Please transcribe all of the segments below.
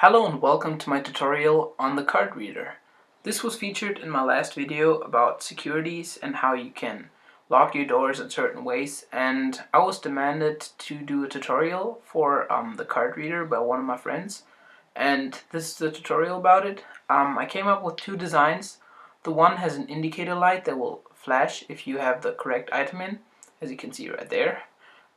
Hello and welcome to my tutorial on the card reader. This was featured in my last video about securities and how you can lock your doors in certain ways, and I was demanded to do a tutorial for the card reader by one of my friends, and this is the tutorial about it. I came up with two designs. The one has an indicator light that will flash if you have the correct item in, as you can see right there,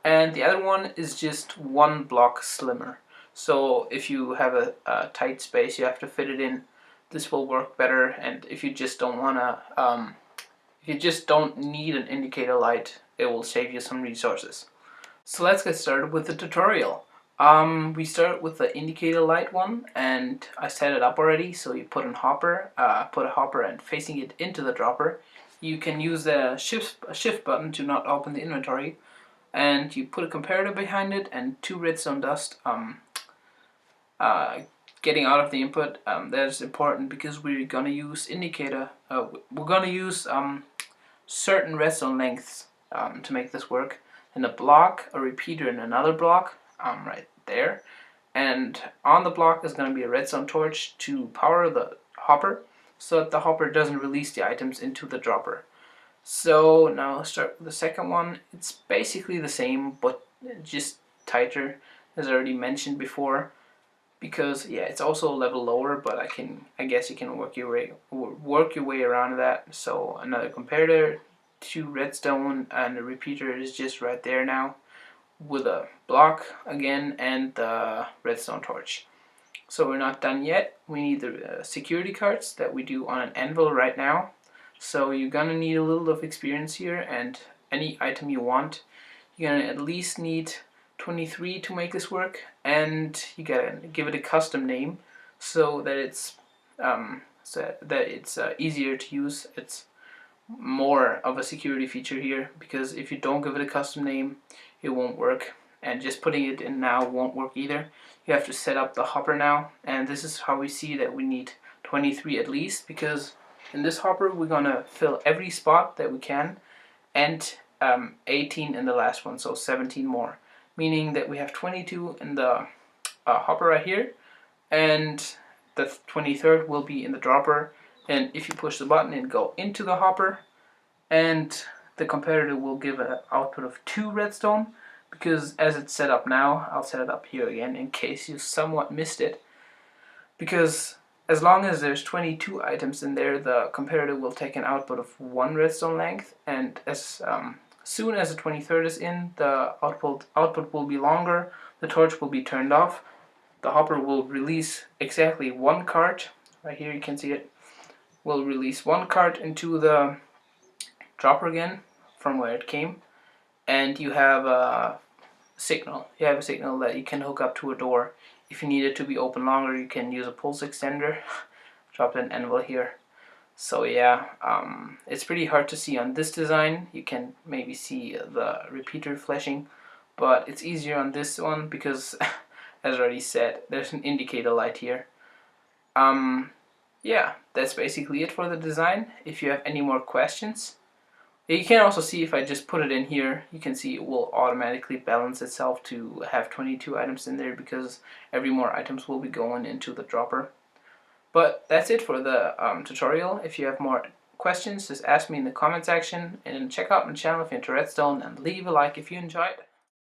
and the other one is just one block slimmer. So if you have a tight space you have to fit it in, this will work better. And if you just don't if you just don't need an indicator light, it will save you some resources. So let's get started with the tutorial. We start with the indicator light one, and I set it up already. So you put a hopper and facing it into the dropper. You can use the shift button to not open the inventory, and you put a comparator behind it and two redstone dust getting out of the input. That is important because we're gonna use certain redstone lengths to make this work. In a block, a repeater in another block, right there, and on the block is going to be a redstone torch to power the hopper so that the hopper doesn't release the items into the dropper. So now let's start with the second one. It's basically the same but just tighter, as I already mentioned before, because yeah, it's also a level lower, but I guess you can work your way around that. So another comparator, two redstone, and a repeater is just right there now with a block again and the redstone torch. So we're not done yet. We need the security cards that we do on an anvil right now. So you're gonna need a little of experience here, and any item you want, you're gonna at least need 23 to make this work, and you gotta give it a custom name so that it's easier to use. It's more of a security feature here, because if you don't give it a custom name, it won't work, and just putting it in now won't work either. You have to set up the hopper now, and this is how we see that we need 23 at least, because in this hopper we're gonna fill every spot that we can, and 18 in the last one, so 17 more, meaning that we have 22 in the hopper right here, and the 23rd will be in the dropper. And if you push the button and go into the hopper, and the comparator will give an output of 2 redstone, because as it's set up now, I'll set it up here again in case you somewhat missed it, because as long as there's 22 items in there, the comparator will take an output of 1 redstone length, and as soon as the 23rd is in, the output will be longer, the torch will be turned off, the hopper will release exactly 1 cart, right here you can see it, will release 1 cart into the dropper again from where it came, and you have a signal. You have a signal that you can hook up to a door. If you need it to be open longer, you can use a pulse extender. Drop an anvil here. So yeah, it's pretty hard to see on this design. You can maybe see the repeater flashing, but it's easier on this one because, as already said, there's an indicator light here. Yeah, that's basically it for the design. If you have any more questions, you can also see if I just put it in here, you can see it will automatically balance itself to have 22 items in there, because every more items will be going into the dropper. But that's it for the tutorial. If you have more questions, just ask me in the comment section, and check out my channel if you're into redstone, and leave a like if you enjoyed.